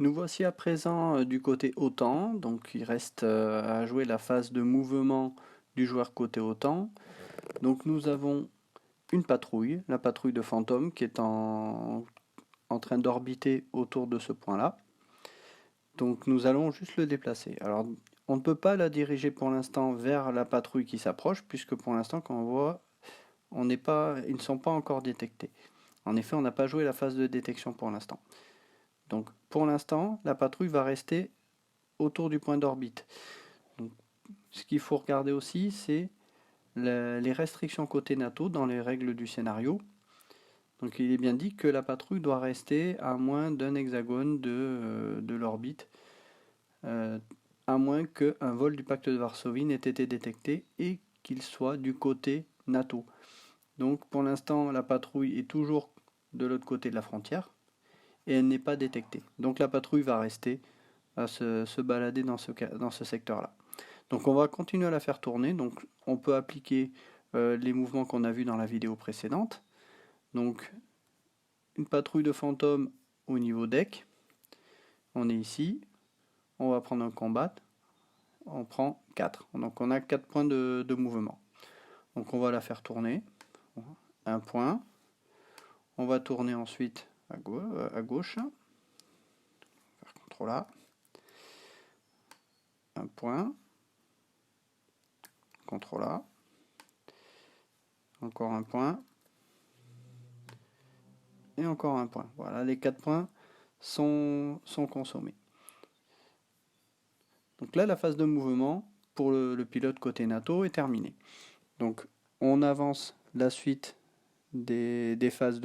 Nous voici à présent du côté OTAN, donc il reste à jouer la phase de mouvement du joueur côté OTAN. Donc nous avons une patrouille, la patrouille de fantôme qui est en train d'orbiter autour de ce point-là. Donc nous allons juste le déplacer. Alors on ne peut pas la diriger pour l'instant vers la patrouille qui s'approche, puisque pour l'instant quand on voit, ils ne sont pas encore détectés. En effet, on n'a pas joué la phase de détection pour l'instant. Donc pour l'instant, la patrouille va rester autour du point d'orbite. Donc, ce qu'il faut regarder aussi, c'est les restrictions côté NATO dans les règles du scénario. Donc il est bien dit que la patrouille doit rester à moins d'un hexagone de l'orbite, à moins qu'un vol du pacte de Varsovie n'ait été détecté et qu'il soit du côté NATO. Donc pour l'instant, la patrouille est toujours de l'autre côté de la frontière et elle n'est pas détectée. Donc la patrouille va rester à se balader dans ce secteur-là. Donc on va continuer à la faire tourner. Donc on peut appliquer les mouvements qu'on a vus dans la vidéo précédente. Donc une patrouille de fantômes au niveau deck. On est ici. On va prendre un combat. On prend 4. Donc on a 4 points de mouvement. Donc on va la faire tourner. Un point. On va tourner ensuite à gauche. Faire CTRL A. Un point. CTRL A. Encore un point. Et encore un point. Voilà, les 4 points sont consommés. Donc là, la phase de mouvement pour le pilote côté NATO est terminée. Donc on avance la suite des phases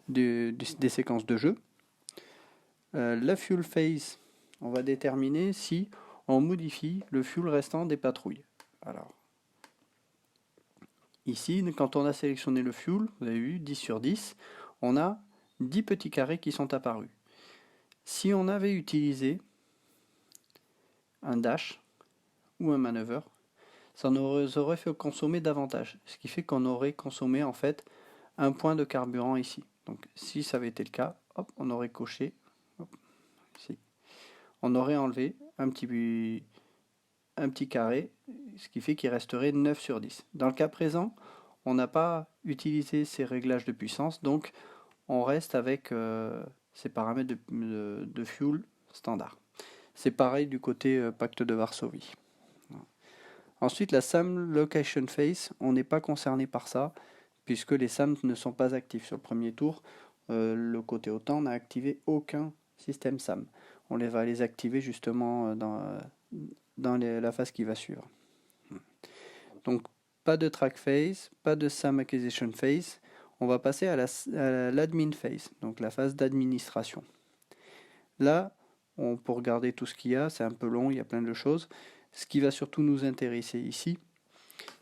des séquences de jeu. La fuel phase, on va déterminer si on modifie le fuel restant des patrouilles. Alors, ici, quand on a sélectionné le fuel, vous avez vu, 10 sur 10, on a 10 petits carrés qui sont apparus. Si on avait utilisé un dash ou un manœuvre, ça nous aurait fait consommer davantage, ce qui fait qu'on aurait consommé en fait un point de carburant ici. Donc si ça avait été le cas, hop, on aurait coché, hop, ici. On aurait enlevé un petit carré, ce qui fait qu'il resterait 9 sur 10. Dans le cas présent, on n'a pas utilisé ces réglages de puissance, donc on reste avec ces paramètres de fuel standard. C'est pareil du côté pacte de Varsovie. Ensuite, la SAM Location Phase, on n'est pas concerné par ça, puisque les SAM ne sont pas actifs. Sur le premier tour, le côté OTAN n'a activé aucun système SAM. On va les activer justement dans la phase qui va suivre. Donc, pas de track phase, pas de SAM Acquisition Phase. On va passer à l'admin phase, donc la phase d'administration. Là, on peut regarder tout ce qu'il y a, c'est un peu long, il y a plein de choses. Ce qui va surtout nous intéresser ici,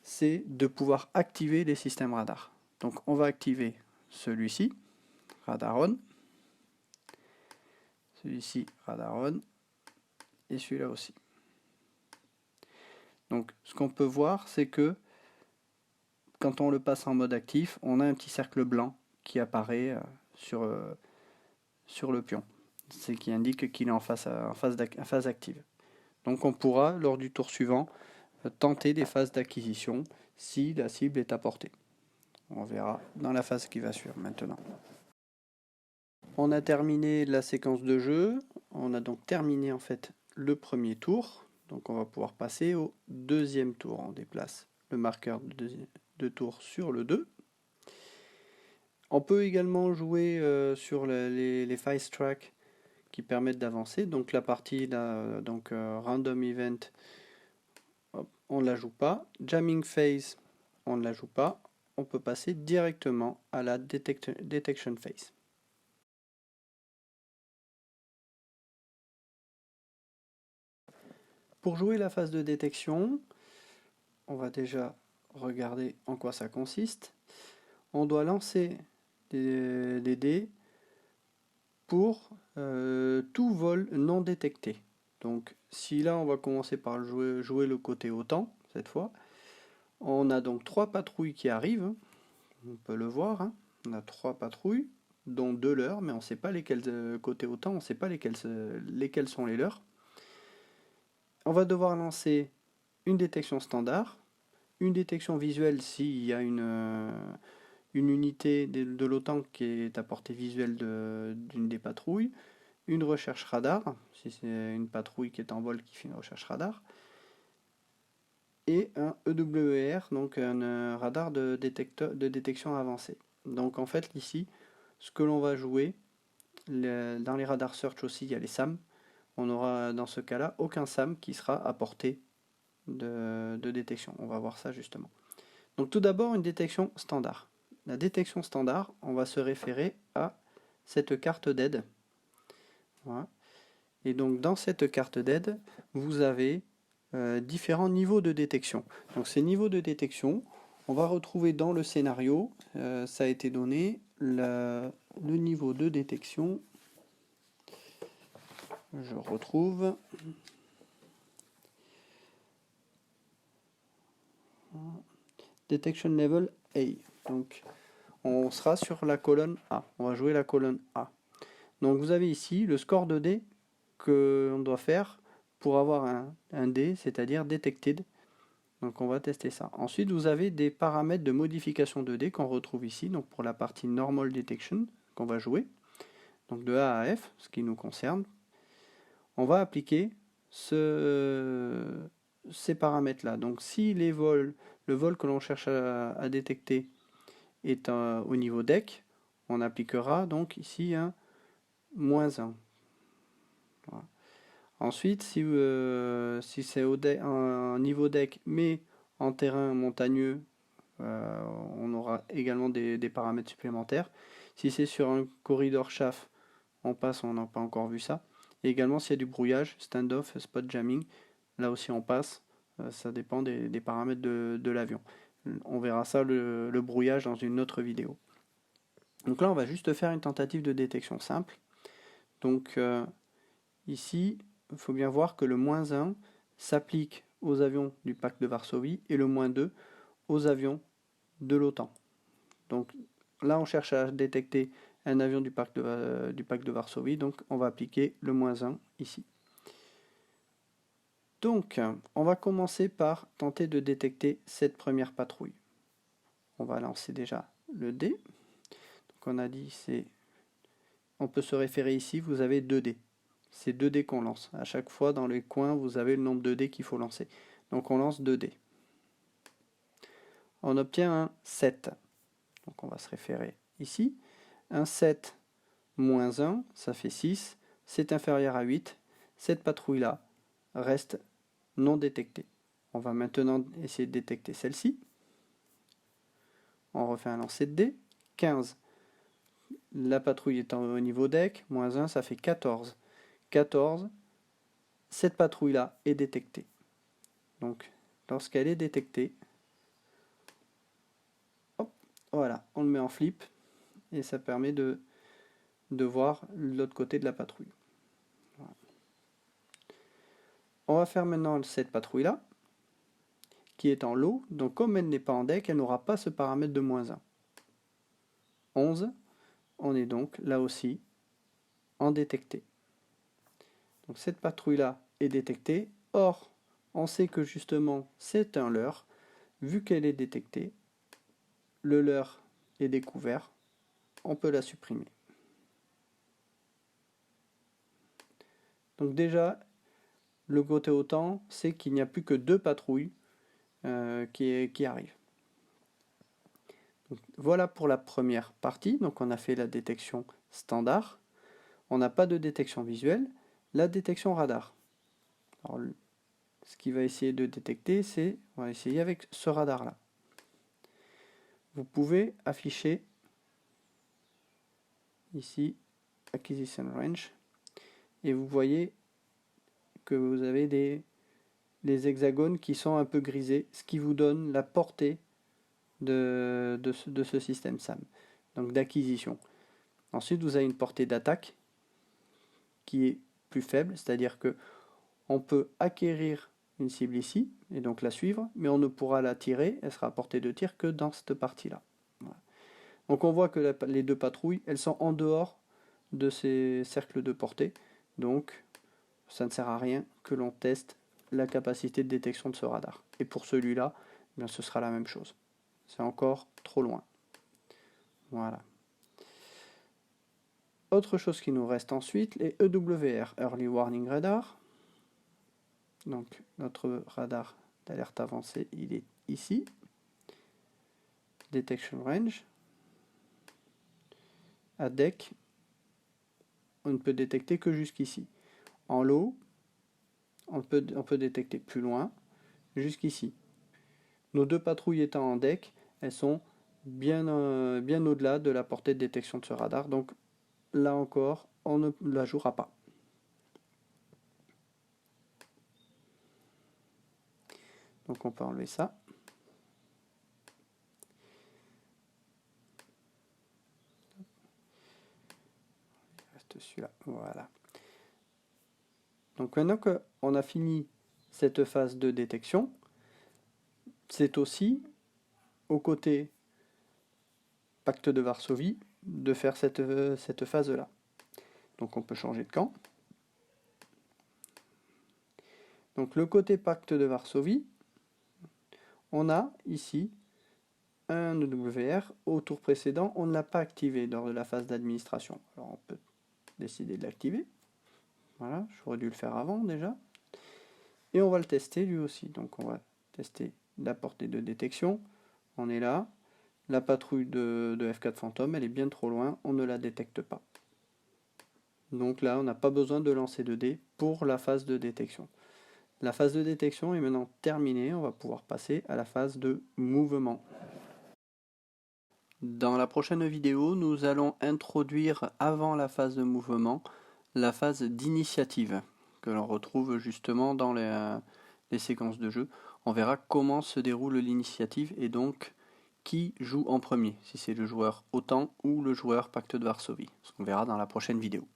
c'est de pouvoir activer les systèmes radar. Donc on va activer celui-ci, radar on, celui-ci, radar on, et celui-là aussi. Donc ce qu'on peut voir, c'est que quand on le passe en mode actif, on a un petit cercle blanc qui apparaît sur le pion. C'est qui indique qu'il est en phase active. Donc on pourra, lors du tour suivant, tenter des phases d'acquisition si la cible est à portée. On verra dans la phase qui va suivre maintenant. On a terminé la séquence de jeu. On a donc terminé en fait le premier tour. Donc on va pouvoir passer au deuxième tour. On déplace le marqueur de tour sur le 2. On peut également jouer sur les phase tracks qui permettent d'avancer. Donc la partie là, random event, hop, on ne la joue pas. Jamming phase, on ne la joue pas. On peut passer directement à la detection phase. Pour jouer la phase de détection, on va déjà regarder en quoi ça consiste. On doit lancer des dés pour tout vol non détecté. Donc si là on va commencer par jouer le côté OTAN cette fois, on a donc 3 patrouilles qui arrivent, on peut le voir, hein. On a 3 patrouilles, dont 2 leurres, mais on ne sait pas lesquels, côté OTAN, on ne sait pas lesquels sont les leurs. On va devoir lancer une détection standard, une détection visuelle s'il y a une unité de l'OTAN qui est à portée visuelle d'une des patrouilles, une recherche radar, si c'est une patrouille qui est en vol qui fait une recherche radar, et un EWR, donc un radar de détection avancée. Donc en fait ici, ce que l'on va jouer, dans les radars search aussi, il y a les SAM, on aura dans ce cas-là aucun SAM qui sera à portée de détection. On va voir ça justement. Donc tout d'abord une détection standard. La détection standard, on va se référer à cette carte d'aide. Voilà. Et donc dans cette carte d'aide, vous avez différents niveaux de détection. Donc ces niveaux de détection, on va retrouver dans le scénario, ça a été donné, le niveau de détection, je retrouve, Detection Level A. Donc on sera sur la colonne A, on va jouer la colonne A. Donc vous avez ici le score de dés qu'on doit faire pour avoir un dé, c'est-à-dire detected. Donc on va tester ça. Ensuite vous avez des paramètres de modification de dés qu'on retrouve ici, donc pour la partie normal detection qu'on va jouer. Donc de A à F, ce qui nous concerne. On va appliquer ces paramètres-là. Donc si le vol que l'on cherche à détecter est au niveau deck, on appliquera donc ici un -1. Voilà. Ensuite, si c'est un niveau deck mais en terrain montagneux, on aura également des paramètres supplémentaires. Si c'est sur un corridor chaff, on passe, on n'a pas encore vu ça. Et également s'il y a du brouillage, standoff, spot jamming, là aussi on passe. Ça dépend des paramètres de l'avion. On verra ça, le brouillage, dans une autre vidéo. Donc là, on va juste faire une tentative de détection simple. Donc ici, il faut bien voir que le -1 s'applique aux avions du pacte de Varsovie et le -2 aux avions de l'OTAN. Donc là, on cherche à détecter un avion du pacte de Varsovie, donc on va appliquer le -1 ici. Donc, on va commencer par tenter de détecter cette première patrouille. On va lancer déjà le dé. Donc on a dit, on peut se référer ici, vous avez 2 dés. C'est 2 dés qu'on lance. À chaque fois, dans les coins, vous avez le nombre de dés qu'il faut lancer. Donc on lance 2 dés. On obtient un 7. Donc on va se référer ici. Un 7 moins 1, ça fait 6. C'est inférieur à 8. Cette patrouille-là reste non détectée. On va maintenant essayer de détecter celle-ci. On refait un lancer de dés. 15. La patrouille est au niveau deck. Moins 1, ça fait 14. 14. Cette patrouille-là est détectée. Donc, lorsqu'elle est détectée, hop, voilà, on le met en flip. Et ça permet de voir l'autre côté de la patrouille. Voilà. On va faire maintenant cette patrouille-là, qui est en low. Donc comme elle n'est pas en deck, elle n'aura pas ce paramètre de -1. 11, on est donc là aussi en détecté. Donc cette patrouille-là est détectée. Or, on sait que justement c'est un leurre. Vu qu'elle est détectée, le leurre est découvert. On peut la supprimer. Donc déjà, le côté OTAN, c'est qu'il n'y a plus que 2 patrouilles qui arrivent. Donc, voilà pour la première partie. Donc on a fait la détection standard. On n'a pas de détection visuelle. La détection radar. Alors, ce qu'il va essayer de détecter, c'est, on va essayer avec ce radar-là. Vous pouvez afficher ici Acquisition Range et vous voyez que vous avez des hexagones qui sont un peu grisés, ce qui vous donne la portée de ce système SAM, donc d'acquisition. Ensuite, vous avez une portée d'attaque qui est plus faible, c'est-à-dire que on peut acquérir une cible ici et donc la suivre, mais on ne pourra la tirer, elle sera à portée de tir que dans cette partie-là. Voilà. Donc on voit que les deux patrouilles, elles sont en dehors de ces cercles de portée. Donc ça ne sert à rien que l'on teste la capacité de détection de ce radar. Et pour celui-là, eh bien, ce sera la même chose. C'est encore trop loin. Voilà. Autre chose qui nous reste ensuite, les EWR, Early Warning Radar. Donc notre radar d'alerte avancée, il est ici. Detection Range. À deck, on ne peut détecter que jusqu'ici. En low, on peut détecter plus loin, jusqu'ici. Nos deux patrouilles étant en deck, elles sont bien au-delà de la portée de détection de ce radar. Donc là encore, on ne la jouera pas. Donc on peut enlever ça. Il reste celui-là. Voilà. Donc maintenant qu'on a fini cette phase de détection, c'est aussi au côté Pacte de Varsovie de faire cette phase-là. Donc on peut changer de camp. Donc le côté Pacte de Varsovie, on a ici un EWR. Au tour précédent, on ne l'a pas activé lors de la phase d'administration. Alors on peut décider de l'activer. Voilà, j'aurais dû le faire avant déjà. Et on va le tester lui aussi. Donc on va tester la portée de détection. On est là. La patrouille de F4 Phantom, elle est bien trop loin, on ne la détecte pas. Donc là, on n'a pas besoin de lancer de dés pour la phase de détection. La phase de détection est maintenant terminée, on va pouvoir passer à la phase de mouvement. Dans la prochaine vidéo, nous allons introduire avant la phase de mouvement la phase d'initiative que l'on retrouve justement dans les séquences de jeu. On verra comment se déroule l'initiative et donc qui joue en premier, si c'est le joueur OTAN ou le joueur Pacte de Varsovie. Ce qu'on verra dans la prochaine vidéo.